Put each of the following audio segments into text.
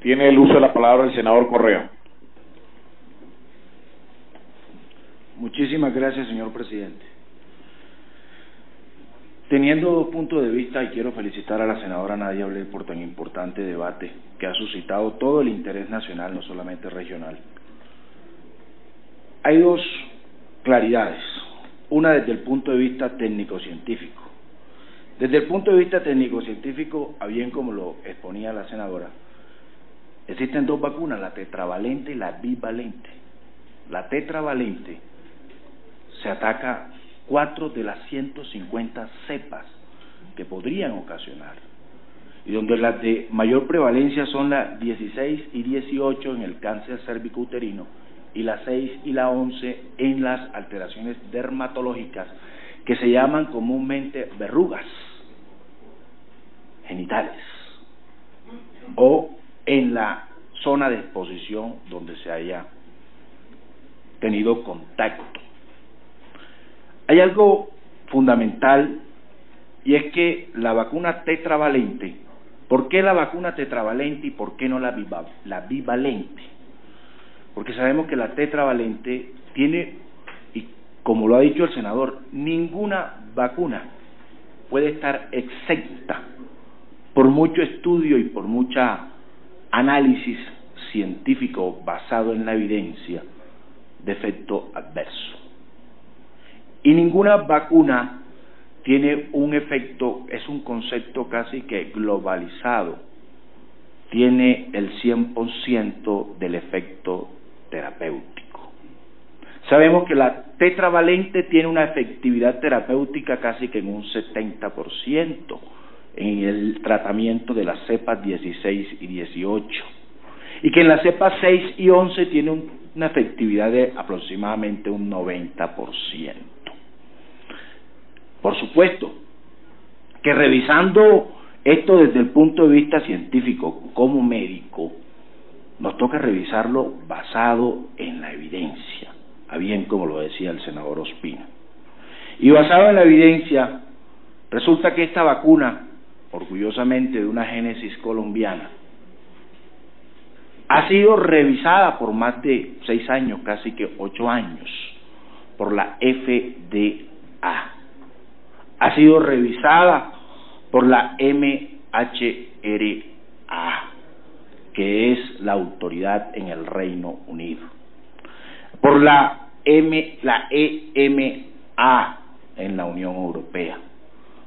Tiene el uso de la palabra el senador Correa. Muchísimas gracias, señor presidente. Teniendo dos puntos de vista, y quiero felicitar a la senadora Nadia Ablé por tan importante debate que ha suscitado todo el interés nacional, no solamente regional. Hay dos claridades, una desde el punto de vista técnico-científico. Desde el punto de vista técnico-científico, a bien como lo exponía la senadora, existen dos vacunas, la tetravalente y la bivalente. La tetravalente se ataca 4 de las 150 cepas que podrían ocasionar, y donde las de mayor prevalencia son la 16 y 18 en el cáncer cérvico-uterino, y la 6 y la 11 en las alteraciones dermatológicas que se llaman comúnmente verrugas genitales, o en la zona de exposición donde se haya tenido contacto. Hay algo fundamental, y es que la vacuna tetravalente, ¿por qué la vacuna tetravalente y por qué no la bivalente? Porque sabemos que la tetravalente tiene, y como lo ha dicho el senador, ninguna vacuna puede estar exenta, por mucho estudio y por mucha análisis científico basado en la evidencia, de efecto adverso. Y ninguna vacuna tiene un efecto, es un concepto casi que globalizado, tiene el 100% del efecto terapéutico. Sabemos que la tetravalente tiene una efectividad terapéutica casi que en un 70% en el tratamiento de las cepas 16 y 18, y que en las cepas 6 y 11 tiene una efectividad de aproximadamente un 90%. Por supuesto que revisando esto desde el punto de vista científico, como médico, nos toca revisarlo basado en la evidencia, a bien como lo decía el senador Ospina. Y basado en la evidencia, resulta que esta vacuna, orgullosamente de una génesis colombiana, ha sido revisada por más de 6 años, casi que 8 años, por la FDA. Ha sido revisada por la MHRA, que es la autoridad en el Reino Unido, por la EMA en la Unión Europea,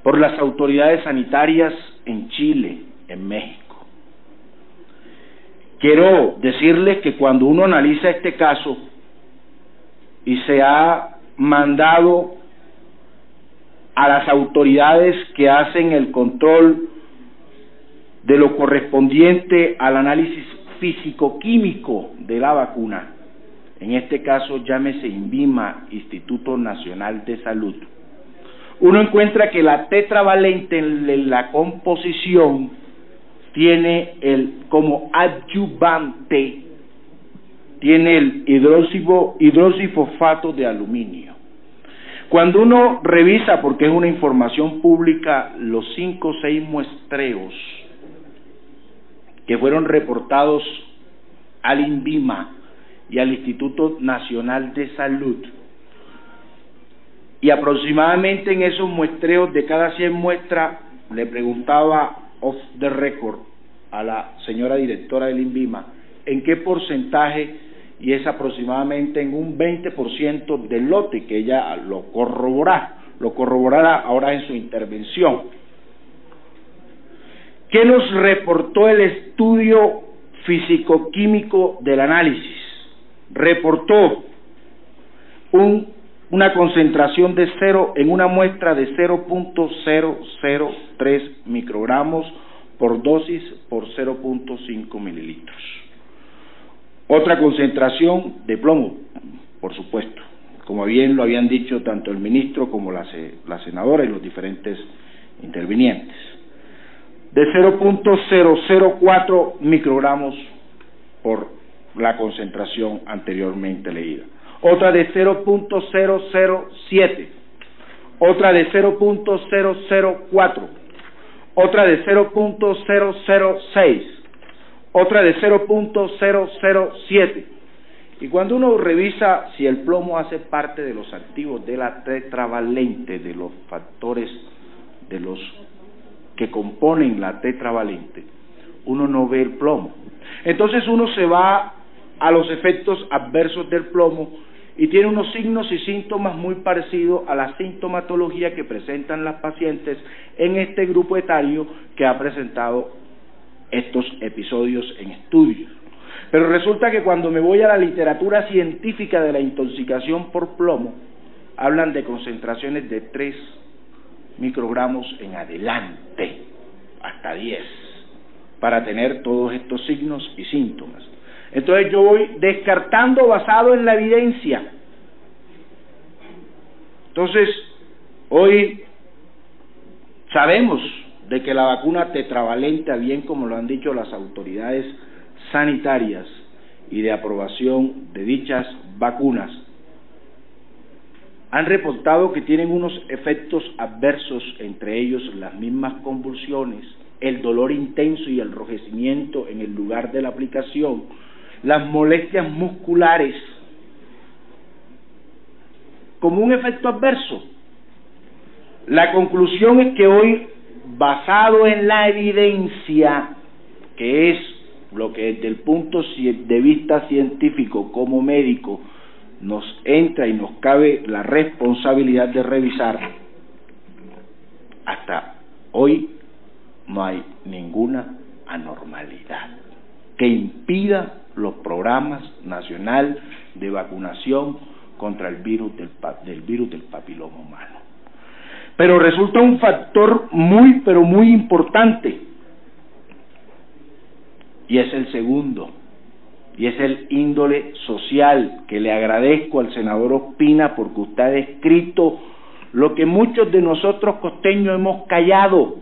por las autoridades sanitarias en Chile, en México. Quiero decirles que cuando uno analiza este caso y se ha mandado a las autoridades que hacen el control de lo correspondiente al análisis físico-químico de la vacuna, en este caso llámese INVIMA, Instituto Nacional de Salud, uno encuentra que la tetravalente en la composición tiene como adyuvante, tiene el hidroxifosfato de aluminio. Cuando uno revisa, porque es una información pública, los 5 o 6 muestreos que fueron reportados al INVIMA y al Instituto Nacional de Salud, y aproximadamente en esos muestreos, de cada 100 muestras, le preguntaba off the record a la señora directora del INVIMA en qué porcentaje, y es aproximadamente en un 20% del lote, que ella lo corroborará ahora en su intervención. ¿Qué nos reportó el estudio físico-químico del análisis? Reportó una concentración de en una muestra de 0.003 microgramos por dosis por 0.5 mililitros. Otra concentración de plomo, por supuesto, como bien lo habían dicho tanto el ministro como la senadora y los diferentes intervinientes, de 0.004 microgramos por la concentración anteriormente leída. Otra de 0.007, otra de 0.004, otra de 0.006, otra de 0.007. Y cuando uno revisa si el plomo hace parte de los activos de la tetravalente, de los factores de los que componen la tetravalente, uno no ve el plomo. Entonces uno se va a los efectos adversos del plomo y tiene unos signos y síntomas muy parecidos a la sintomatología que presentan las pacientes en este grupo etario que ha presentado estos episodios en estudios. Pero resulta que cuando me voy a la literatura científica de la intoxicación por plomo, hablan de concentraciones de 3 microgramos en adelante, hasta 10, para tener todos estos signos y síntomas. Entonces yo voy descartando basado en la evidencia. Entonces, hoy sabemos de que la vacuna tetravalente, bien como lo han dicho las autoridades sanitarias y de aprobación de dichas vacunas, han reportado que tienen unos efectos adversos, entre ellos las mismas convulsiones, el dolor intenso y el enrojecimiento en el lugar de la aplicación, las molestias musculares, como un efecto adverso. La conclusión es que hoy, basado en la evidencia, que es lo que desde el punto de vista científico como médico nos entra y nos cabe la responsabilidad de revisar, hasta hoy no hay ninguna anormalidad que impida los programas nacional de vacunación contra el virus del papiloma humano. Pero resulta un factor muy, pero muy importante, y es el segundo, y es el índole social, que le agradezco al senador Ospina porque usted ha descrito lo que muchos de nosotros costeños hemos callado.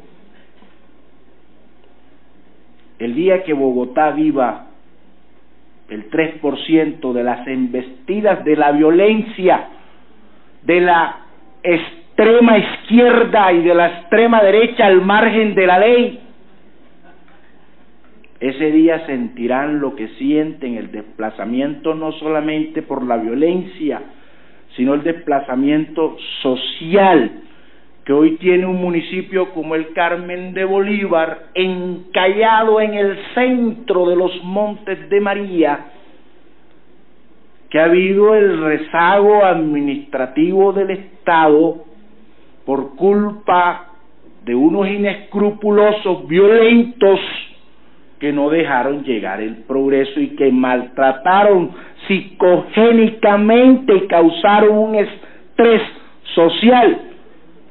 El día que Bogotá viva el 3% de las embestidas de la violencia de la extrema izquierda y de la extrema derecha al margen de la ley, ese día sentirán lo que sienten, el desplazamiento no solamente por la violencia, sino el desplazamiento social que hoy tiene un municipio como el Carmen de Bolívar, encallado en el centro de los Montes de María, que ha habido el rezago administrativo del Estado por culpa de unos inescrupulosos violentos que no dejaron llegar el progreso y que maltrataron psicogénicamente y causaron un estrés social,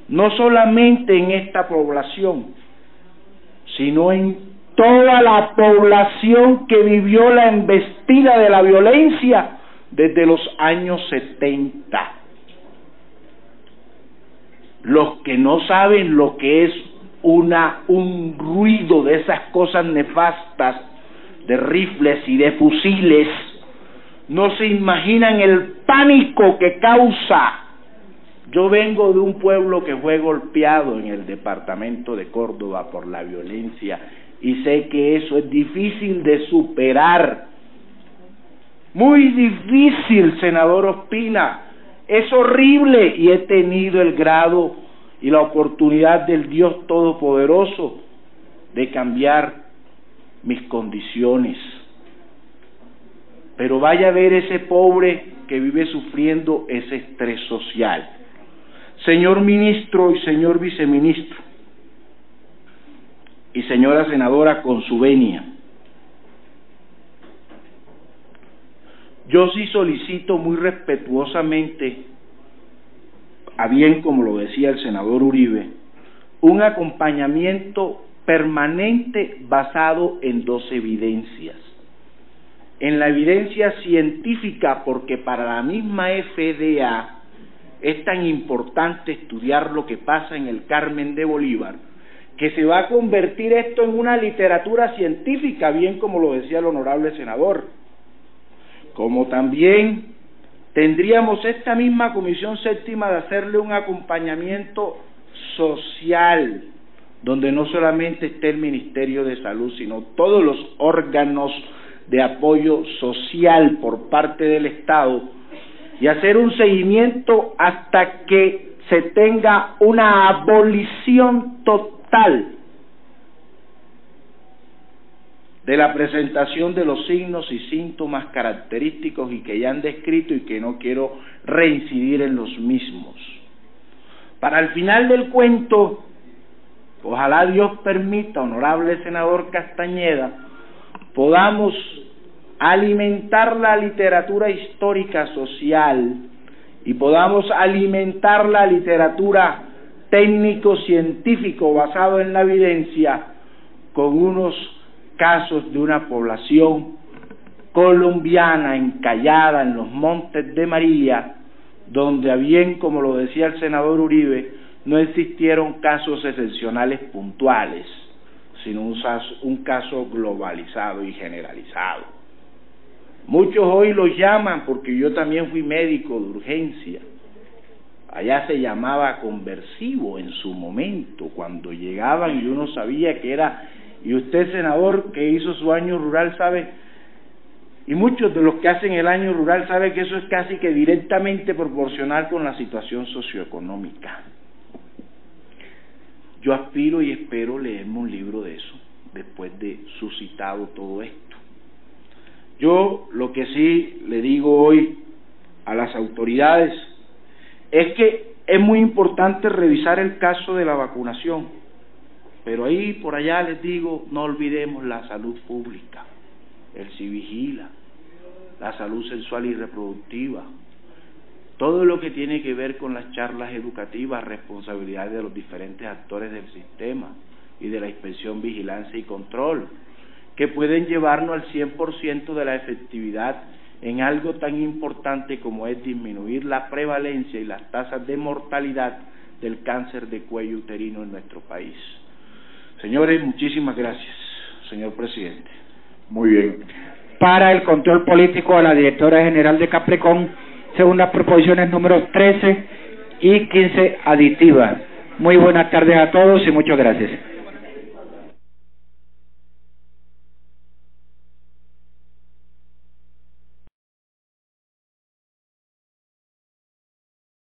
no solamente en esta población, sino en toda la población que vivió la embestida de la violencia desde los años 70. Los que no saben lo que es un ruido de esas cosas nefastas, de rifles y de fusiles, no se imaginan el pánico que causa. Yo vengo de un pueblo que fue golpeado en el departamento de Córdoba por la violencia y sé que eso es difícil de superar, muy difícil, senador Ospina, es horrible, y he tenido el grado y la oportunidad del Dios Todopoderoso de cambiar mis condiciones. Pero vaya a ver ese pobre que vive sufriendo ese estrés social. Señor ministro y señor viceministro y señora senadora con su venia, yo sí solicito muy respetuosamente, a bien como lo decía el senador Uribe, un acompañamiento permanente basado en 2 evidencias. En la evidencia científica, porque para la misma FDA es tan importante estudiar lo que pasa en el Carmen de Bolívar, que se va a convertir esto en una literatura científica, bien como lo decía el honorable senador. Como también tendríamos esta misma Comisión Séptima de hacerle un acompañamiento social donde no solamente esté el Ministerio de Salud, sino todos los órganos de apoyo social por parte del Estado, y hacer un seguimiento hasta que se tenga una abolición total de la presentación de los signos y síntomas característicos y que ya han descrito y que no quiero reincidir en los mismos. Para el final del cuento, ojalá Dios permita, honorable senador Castañeda, podamos alimentar la literatura histórica social y podamos alimentar la literatura técnico-científico basado en la evidencia con unos casos de una población colombiana encallada en los Montes de María, donde, a bien como lo decía el senador Uribe, no existieron casos excepcionales puntuales, sino un caso globalizado y generalizado. Muchos hoy los llaman, porque yo también fui médico de urgencia, allá se llamaba conversivo en su momento, cuando llegaban y uno sabía que era, y usted, senador, que hizo su año rural, sabe, y muchos de los que hacen el año rural saben que eso es casi que directamente proporcional con la situación socioeconómica. Yo aspiro y espero leerme un libro de eso, después de suscitado todo esto. Yo lo que sí le digo hoy a las autoridades es que es muy importante revisar el caso de la vacunación, pero ahí por allá les digo, no olvidemos la salud pública, el Civigila, la salud sexual y reproductiva, todo lo que tiene que ver con las charlas educativas, responsabilidad de los diferentes actores del sistema y de la inspección, vigilancia y control, que pueden llevarnos al 100% de la efectividad en algo tan importante como es disminuir la prevalencia y las tasas de mortalidad del cáncer de cuello uterino en nuestro país. Señores, muchísimas gracias, señor presidente. Muy bien. Para el control político, a la directora general de Caprecon, según las proposiciones números 13 y 15 aditivas. Muy buenas tardes a todos y muchas gracias.